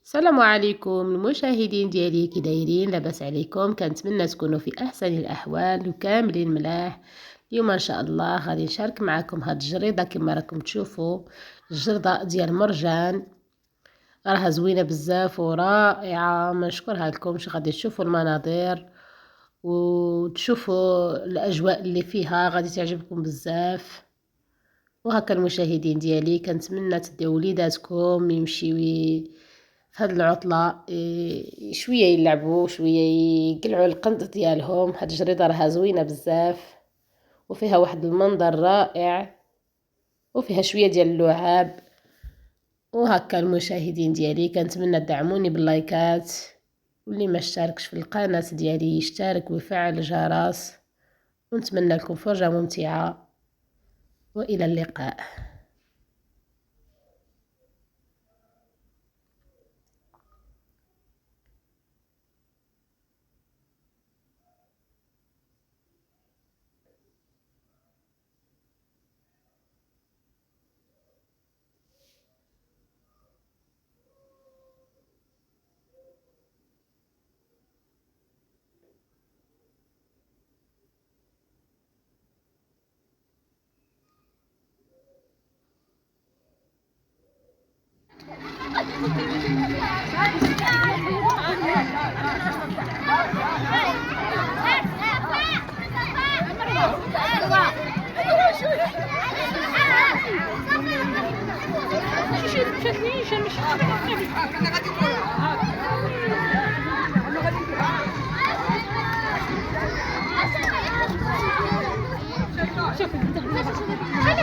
السلام عليكم المشاهدين ديالي، كي دايرين؟ لاباس عليكم؟ كنتمنى تكونوا في احسن الاحوال وكاملين ملاح. اليوم ان شاء الله غادي نشارك معكم هاد الجريده كما راكم تشوفوا. الجرده ديال مرجان راها زوينه بزاف ورائعه، ما نشكرها لكمش. غادي تشوفوا المناظر وتشوفوا الاجواء اللي فيها، غادي تعجبكم بزاف. وهكا المشاهدين ديالي، كنتمنى تديو وليداتكم يمشيو في هاد العطلة شوية يلعبوا، شوية يقلعوا القنط ديالهم. هاد الجريدة راها زوينة بزاف وفيها واحد المنظر رائع وفيها شوية ديال اللعاب. وهكا المشاهدين ديالي، كنتمنى تدعموني باللايكات، واللي ما اشتركش في القناة ديالي يشترك ويفعل الجرس. ونتمنى لكم فرجة ممتعة، وإلى اللقاء.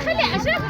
خلي عشان